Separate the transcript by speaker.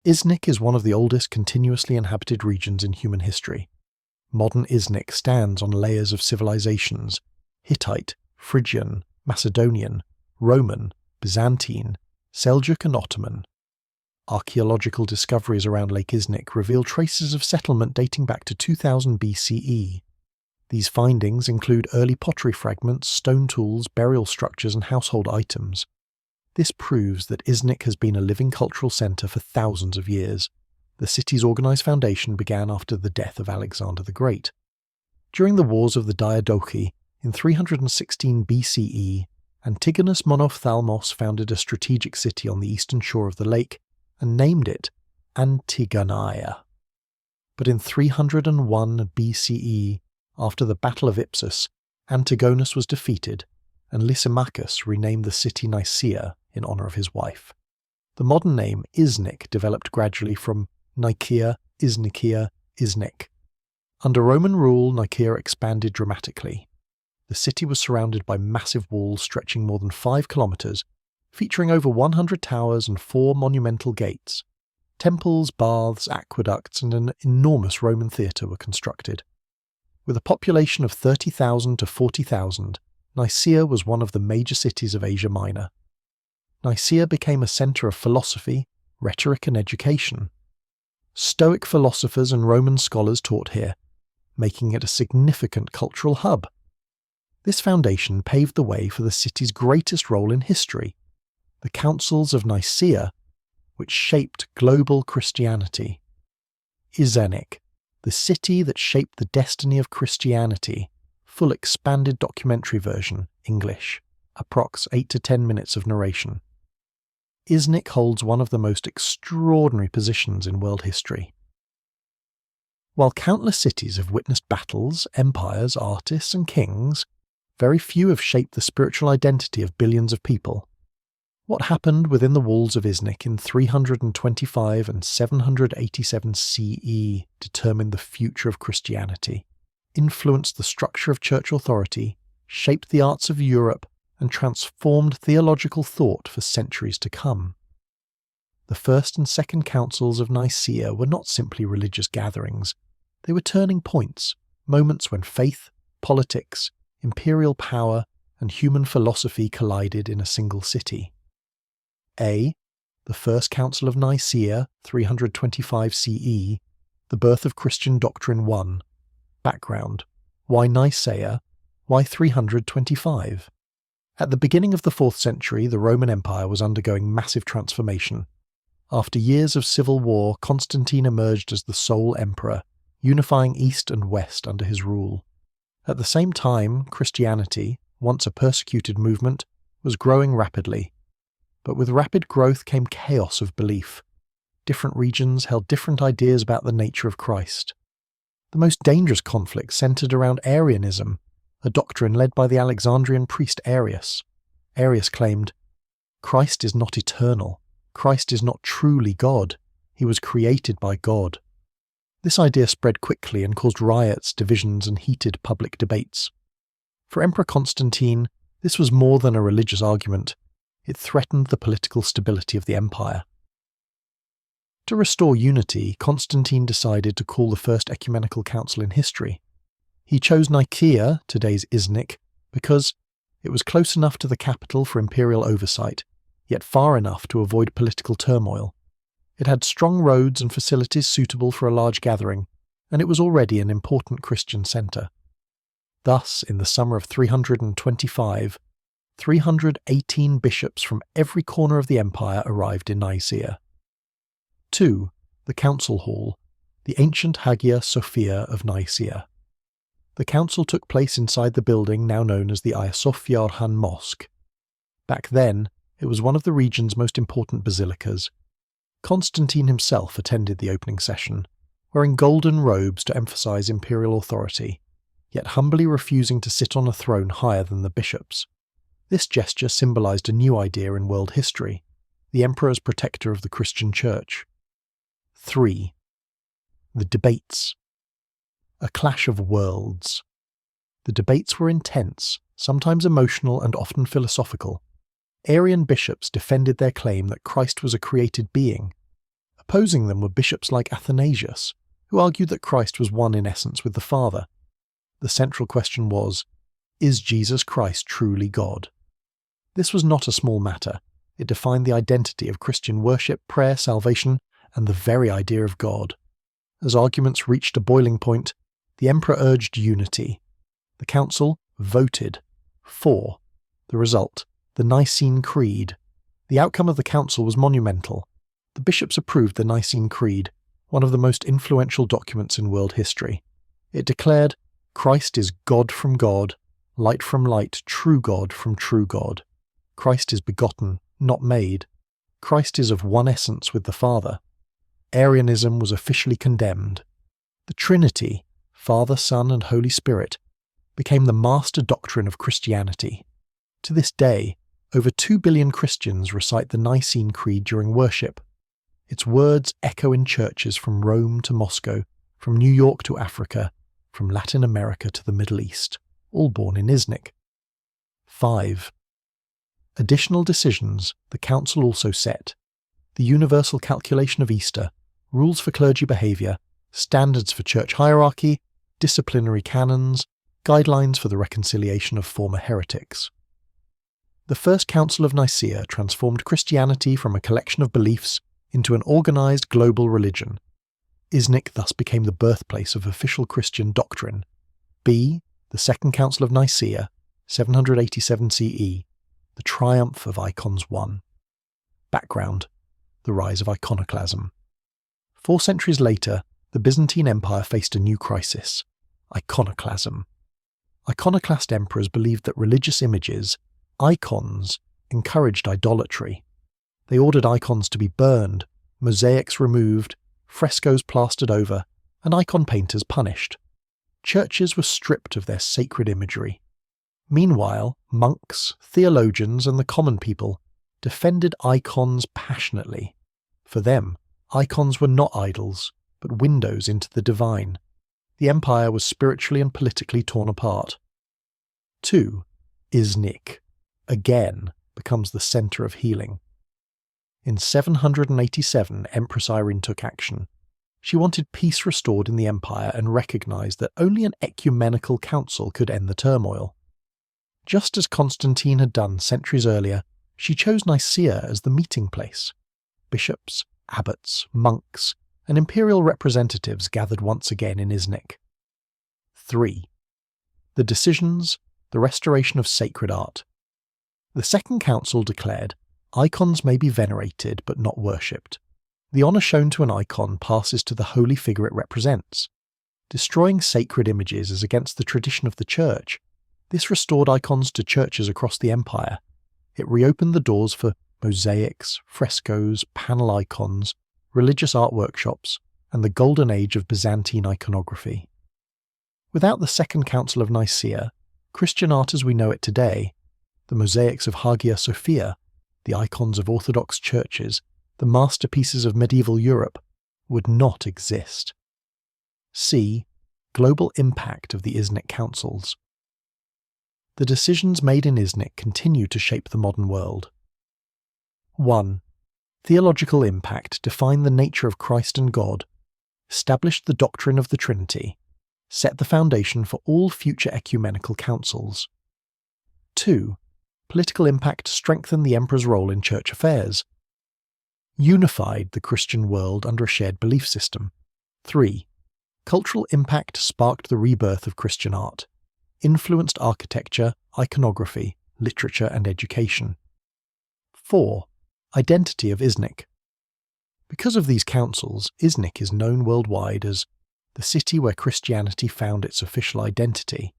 Speaker 1: Iznik is one of the oldest continuously inhabited regions in human history. Modern Iznik stands on layers of civilizations: Hittite, Phrygian, Macedonian, Roman, Byzantine, Seljuk and Ottoman. Archaeological discoveries around Lake Iznik reveal traces of settlement dating back to 2000 BCE. These findings include early pottery fragments, stone tools, burial structures and household items. This proves that Iznik has been a living cultural centre for thousands of years. The city's organised foundation began after the death of Alexander the Great. During the Wars of the Diadochi, in 316 BCE, Antigonus Monophthalmos founded a strategic city on the eastern shore of the lake and named it Antigonaia. But in 301 BCE, after the Battle of Ipsus, Antigonus was defeated, and Lysimachus renamed the city Nicaea in honour of his wife. The modern name Iznik developed gradually from Nicaea, Iznikia, Iznik. Under Roman rule, Nicaea expanded dramatically. The city was surrounded by massive walls stretching more than 5 kilometres, featuring over 100 towers and 4 monumental gates. Temples, baths, aqueducts and an enormous Roman theatre were constructed. With a population of 30,000 to 40,000, Nicaea was one of the major cities of Asia Minor. Nicaea became a centre of philosophy, rhetoric and education. Stoic philosophers and Roman scholars taught here, making it a significant cultural hub. This foundation paved the way for the city's greatest role in history, the Councils of Nicaea, which shaped global Christianity. Iznik, the city that shaped the destiny of Christianity, full expanded documentary version, English, approx 8 to 10 minutes of narration. Iznik holds one of the most extraordinary positions in world history. While countless cities have witnessed battles, empires, artists and kings, very few have shaped the spiritual identity of billions of people. What happened within the walls of Iznik in 325 and 787 CE determined the future of Christianity, influenced the structure of church authority, shaped the arts of Europe, and transformed theological thought for centuries to come. The First and Second Councils of Nicaea were not simply religious gatherings. They were turning points, moments when faith, politics, imperial power, and human philosophy collided in a single city. A. The First Council of Nicaea, 325 CE, the birth of Christian doctrine 1. Background: why Nicaea? Why 325? At the beginning of the 4th century, the Roman Empire was undergoing massive transformation. After years of civil war, Constantine emerged as the sole emperor, unifying East and West under his rule. At the same time, Christianity, once a persecuted movement, was growing rapidly. But with rapid growth came chaos of belief. Different regions held different ideas about the nature of Christ. The most dangerous conflict centered around Arianism, a doctrine led by the Alexandrian priest Arius. Arius claimed, "Christ is not eternal. Christ is not truly God. He was created by God." This idea spread quickly and caused riots, divisions, and heated public debates. For Emperor Constantine, this was more than a religious argument. It threatened the political stability of the empire. To restore unity, Constantine decided to call the first ecumenical council in history. He chose Nicaea, today's Iznik, because it was close enough to the capital for imperial oversight, yet far enough to avoid political turmoil. It had strong roads and facilities suitable for a large gathering, and it was already an important Christian centre. Thus, in the summer of 325, 318 bishops from every corner of the empire arrived in Nicaea. 2. The Council Hall, the ancient Hagia Sophia of Nicaea. The council took place inside the building now known as the Hagia Sophia Orhan Mosque. Back then, it was one of the region's most important basilicas. Constantine himself attended the opening session, wearing golden robes to emphasize imperial authority, yet humbly refusing to sit on a throne higher than the bishops. This gesture symbolized a new idea in world history, the emperor as protector of the Christian church. 3. The debates. A clash of worlds. The debates were intense, sometimes emotional and often philosophical. Arian bishops defended their claim that Christ was a created being. Opposing them were bishops like Athanasius, who argued that Christ was one in essence with the Father. The central question was, is Jesus Christ truly God? This was not a small matter. It defined the identity of Christian worship, prayer, salvation, and the very idea of God. As arguments reached a boiling point, the emperor urged unity. The council voted for. The result, the Nicene Creed. The outcome of the council was monumental. The bishops approved the Nicene Creed, one of the most influential documents in world history. It declared, Christ is God from God, light from light, true God from true God. Christ is begotten, not made. Christ is of one essence with the Father. Arianism was officially condemned. The Trinity, Father, Son, and Holy Spirit, became the master doctrine of Christianity. To this day, over 2 billion Christians recite the Nicene Creed during worship. Its words echo in churches from Rome to Moscow, from New York to Africa, from Latin America to the Middle East, all born in Iznik. 5. Additional decisions the Council also set: the universal calculation of Easter, rules for clergy behaviour, standards for church hierarchy, disciplinary canons, guidelines for the reconciliation of former heretics. The First Council of Nicaea transformed Christianity from a collection of beliefs into an organised global religion. Iznik thus became the birthplace of official Christian doctrine. B. The Second Council of Nicaea, 787 CE, the triumph of icons won. Background: the rise of iconoclasm. 4 centuries later, the Byzantine Empire faced a new crisis: iconoclasm. Iconoclast emperors believed that religious images, icons, encouraged idolatry. They ordered icons to be burned, mosaics removed, frescoes plastered over, and icon painters punished. Churches were stripped of their sacred imagery. Meanwhile, monks, theologians, and the common people defended icons passionately. For them, icons were not idols, but windows into the divine. The empire was spiritually and politically torn apart. 2. Iznik, again, becomes the centre of healing. In 787, Empress Irene took action. She wanted peace restored in the empire and recognised that only an ecumenical council could end the turmoil. Just as Constantine had done centuries earlier, she chose Nicaea as the meeting place. Bishops, abbots, monks, and imperial representatives gathered once again in Iznik. 3. The decisions, the restoration of sacred art. The Second Council declared, icons may be venerated but not worshipped. The honour shown to an icon passes to the holy figure it represents. Destroying sacred images is against the tradition of the Church. This restored icons to churches across the empire. It reopened the doors for mosaics, frescoes, panel icons, religious art workshops, and the golden age of Byzantine iconography. Without the Second Council of Nicaea, Christian art as we know it today, the mosaics of Hagia Sophia, the icons of Orthodox churches, the masterpieces of medieval Europe, would not exist. C. Global impact of the Iznik councils. The decisions made in Iznik continue to shape the modern world. 1. Theological impact defined the nature of Christ and God, established the doctrine of the Trinity, set the foundation for all future ecumenical councils. 2. Political impact strengthened the emperor's role in church affairs, unified the Christian world under a shared belief system. 3. Cultural impact sparked the rebirth of Christian art, influenced architecture, iconography, literature, and education. 4. Identity of Iznik. Because of these councils, Iznik is known worldwide as the city where Christianity found its official identity.